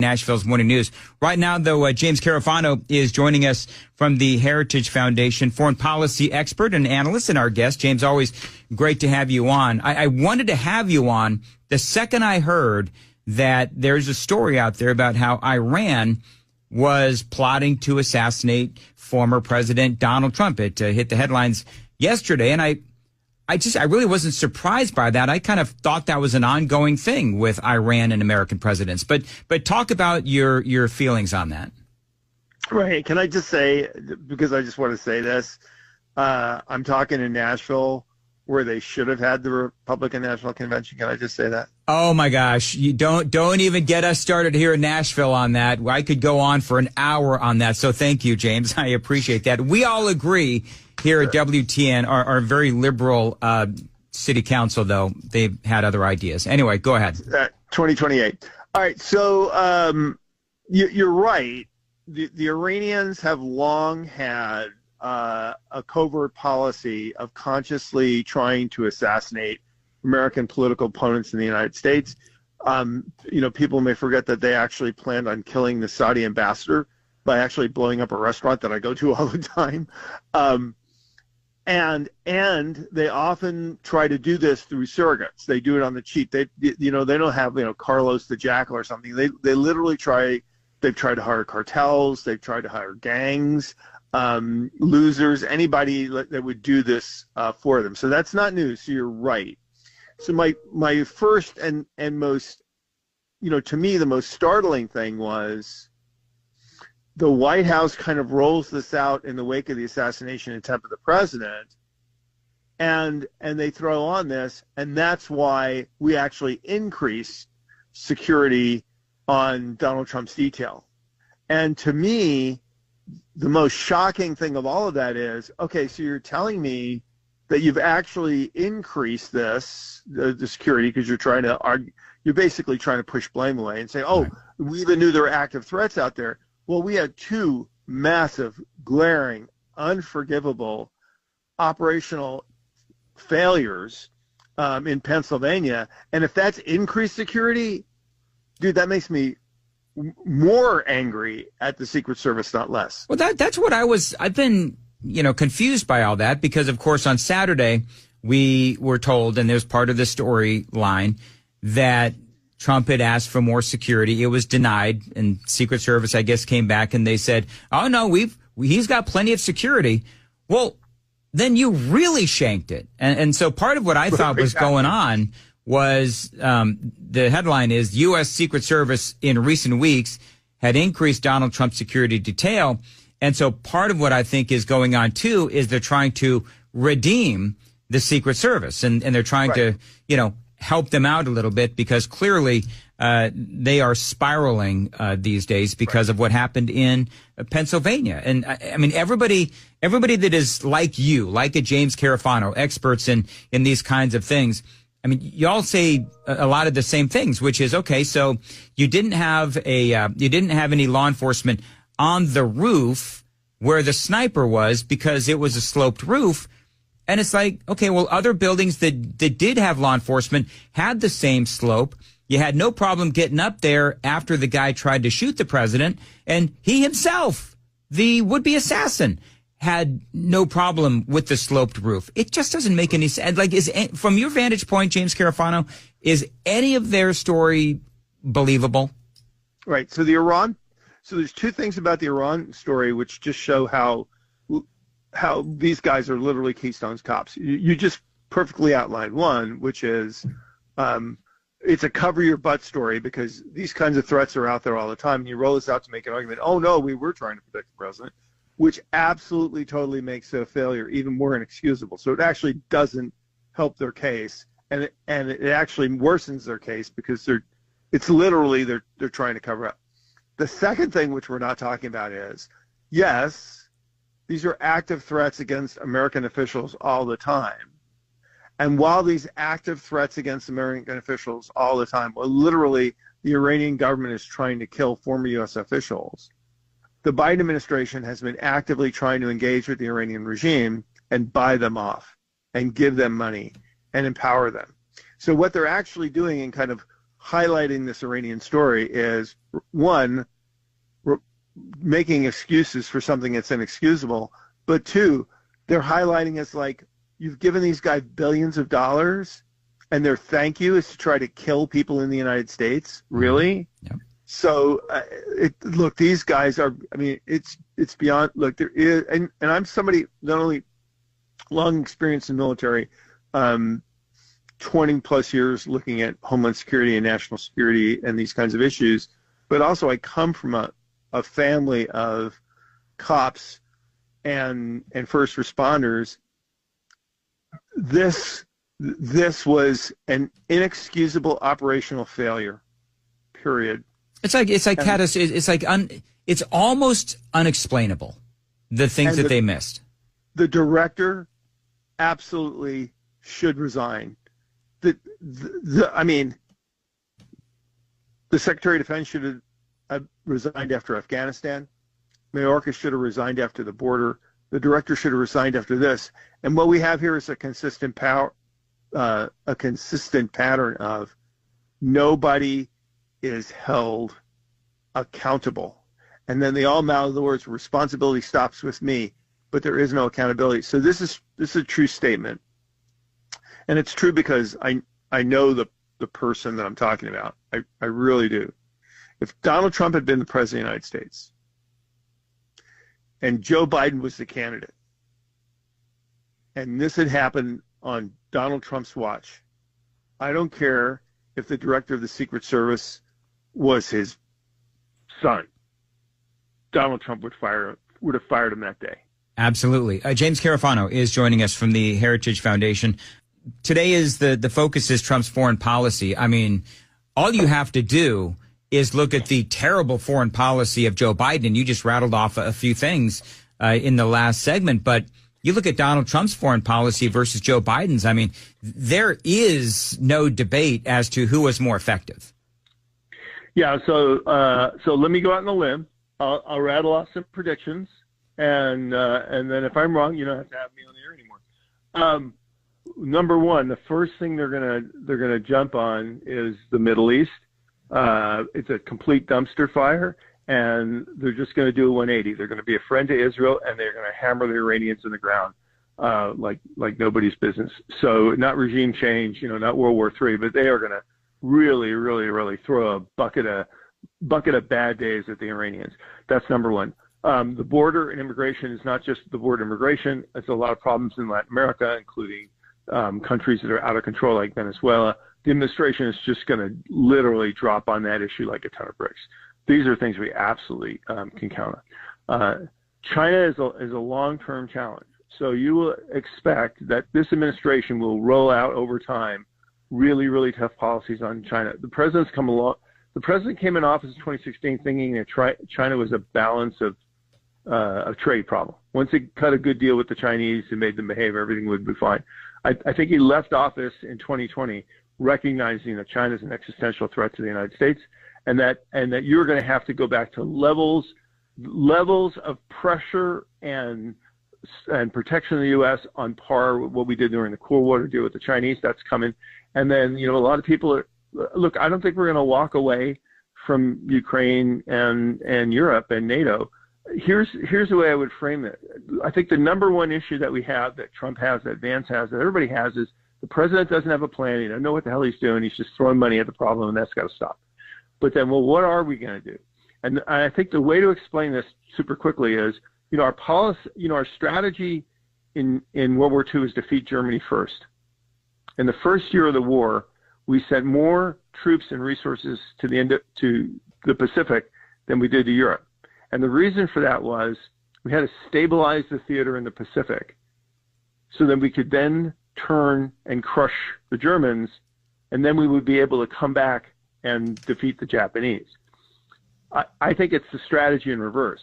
Nashville's Morning News. Right now, though, James Carafano is joining us from the Heritage Foundation, foreign policy expert and analyst, and our guest. James, always great to have you on. I wanted to have you on the second I heard that there's a story out there about how Iran was plotting to assassinate former President Donald Trump. It hit the headlines yesterday, and I really wasn't surprised by that. I kind of thought that was an ongoing thing with Iran and American presidents. But talk about your feelings on that. Right. Can I just say, because I just want to say this, I'm talking in Nashville where they should have had the Republican National Convention. Can I just say that? Oh my gosh. You don't even get us started here in Nashville on that. I could go on for an hour on that. So thank you, James. I appreciate that. We all agree here at WTN, our very liberal city council, though, they've had other ideas. Anyway, go ahead. 2028. All right. So you're right. The Iranians have long had a covert policy of consciously trying to assassinate American political opponents in the United States. People may forget that they actually planned on killing the Saudi ambassador by actually blowing up a restaurant that I go to all the time. And they often try to do this through surrogates. They do it on the cheap. They don't have, Carlos the Jackal or something. They literally they've tried to hire cartels. They've tried to hire gangs, losers, anybody that would do this for them. So that's not news. So you're right. So my first and most, to me, the most startling thing was the White House kind of rolls this out in the wake of the assassination attempt of the president, and they throw on this, and that's why we actually increase security on Donald Trump's detail. And to me, the most shocking thing of all of that is, okay, so you're telling me that you've actually increased the security because you're trying to argue, you're basically trying to push blame away and say, oh, we even knew there were active threats out there. Well, we had two massive, glaring, unforgivable operational failures in Pennsylvania. And if that's increased security, dude, that makes me more angry at the Secret Service, not less. Well, that's what I've been, confused by all that, because, of course, on Saturday, we were told, and there's part of the storyline, that Trump had asked for more security. It was denied, and Secret Service, I guess, came back and they said, oh, no, he's got plenty of security. Well, then you really shanked it. And so part of what I thought was going on was the headline is U.S. Secret Service in recent weeks had increased Donald Trump's security detail. And so part of what I think is going on, too, is they're trying to redeem the Secret Service, and they're trying to, help them out a little bit, because clearly they are spiraling these days because of what happened in Pennsylvania. And I mean, everybody that is like you, like a James Carafano, experts in these kinds of things, I mean, y'all say a lot of the same things, which is, okay, so you didn't have any law enforcement on the roof where the sniper was because it was a sloped roof. And it's like, okay, well, other buildings that did have law enforcement had the same slope. You had no problem getting up there after the guy tried to shoot the president. And he himself, the would-be assassin, had no problem with the sloped roof. It just doesn't make any sense. Like, from your vantage point, James Carafano, is any of their story believable? Right. So there's two things about the Iran story which just show how these guys are literally Keystone's cops. You just perfectly outlined one, which is it's a cover your butt story, because these kinds of threats are out there all the time. And you roll this out to make an argument, oh, no, we were trying to protect the president, which absolutely totally makes a failure even more inexcusable. So it actually doesn't help their case, and it actually worsens their case, because they're trying to cover up. The second thing, which we're not talking about, is, yes, these are active threats against American officials all the time. And while these active threats against American officials all the time, well, literally the Iranian government is trying to kill former U.S. officials, the Biden administration has been actively trying to engage with the Iranian regime and buy them off and give them money and empower them. So what they're actually doing in kind of highlighting this Iranian story is, one, making excuses for something that's inexcusable, but two, they're highlighting as like, you've given these guys billions of dollars and their thank you is to try to kill people in the United States. Really? Yep. So look, these guys are, I mean, it's beyond, look, there is, and I'm somebody not only long experience in military, 20 plus years looking at Homeland Security and national security and these kinds of issues, but also I come from a family of cops and first responders. This was an inexcusable operational failure, period. It's almost unexplainable, the things that they missed. The director absolutely should resign. I mean, the Secretary of Defense should have resigned after Afghanistan. Mayorkas should have resigned after the border. The director should have resigned after this. And what we have here is a consistent pattern of nobody is held accountable. And then they all mouth the words, responsibility stops with me, but there is no accountability. So this is a true statement. And it's true because I know the person that I'm talking about. I really do. If Donald Trump had been the president of the United States and Joe Biden was the candidate, and this had happened on Donald Trump's watch, I don't care if the director of the Secret Service was his son. Donald Trump would have fired him that day. Absolutely. James Carafano is joining us from the Heritage Foundation. Today is the focus is Trump's foreign policy. I mean, all you have to do is look at the terrible foreign policy of Joe Biden, and you just rattled off a few things in the last segment. But you look at Donald Trump's foreign policy versus Joe Biden's. I mean, there is no debate as to who was more effective. Yeah. So let me go out on a limb. I'll rattle off some predictions, and then if I'm wrong, you don't have to have me on the air anymore. Number one, the first thing they're gonna jump on is the Middle East. It's a complete dumpster fire, and they're just going to do a 180. They're going to be a friend to Israel, and they're going to hammer the Iranians in the ground like nobody's business. So not regime change, not World War III, but they are going to really, really, really throw a bucket of bad days at the Iranians. That's number one. The border and immigration is not just the border immigration. It's a lot of problems in Latin America, including countries that are out of control like Venezuela. The administration is just going to literally drop on that issue like a ton of bricks. These are things we absolutely can count on. China is a long-term challenge. So you will expect that this administration will roll out over time really, really tough policies on China. The president came in office in 2016 thinking that China was a balance of a trade problem. Once he cut a good deal with the Chinese and made them behave, everything would be fine. I think he left office in 2020 recognizing that China is an existential threat to the United States, and that you're going to have to go back to levels of pressure and protection of the U.S. on par with what we did during the Cold War to deal with the Chinese. That's coming. And then, a lot of people look, I don't think we're going to walk away from Ukraine and Europe and NATO. Here's the way I would frame it. I think the number one issue that we have, that Trump has, that Vance has, that everybody has, is the president doesn't have a plan. He doesn't know what the hell he's doing. He's just throwing money at the problem, and that's got to stop. But then, well, what are we going to do? And I think the way to explain this super quickly is, our policy, our strategy in World War II is defeat Germany first. In the first year of the war, we sent more troops and resources to the Pacific than we did to Europe. And the reason for that was we had to stabilize the theater in the Pacific so that we could then turn and crush the Germans, and then we would be able to come back and defeat the Japanese. I think it's the strategy in reverse.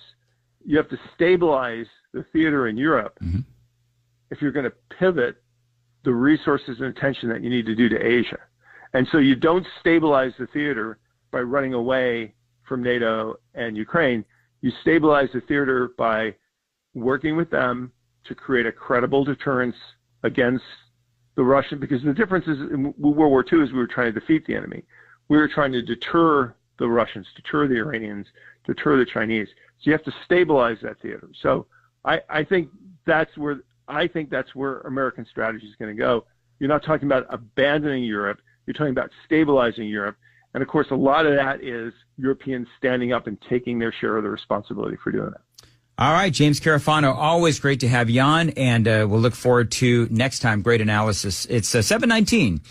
You have to stabilize the theater in Europe if you're going to pivot the resources and attention that you need to do to Asia. And so you don't stabilize the theater by running away from NATO and Ukraine. You stabilize the theater by working with them to create a credible deterrence against the Russian, because the difference is in World War II is we were trying to defeat the enemy. we were trying to deter the Russians, deter the Iranians, deter the Chinese. So you have to stabilize that theater. So I think that's where American strategy is going to go. You're not talking about abandoning Europe. You're talking about stabilizing Europe. And of course, a lot of that is Europeans standing up and taking their share of the responsibility for doing that. All right, James Carafano, always great to have you on, and we'll look forward to next time. Great analysis. It's 7:19.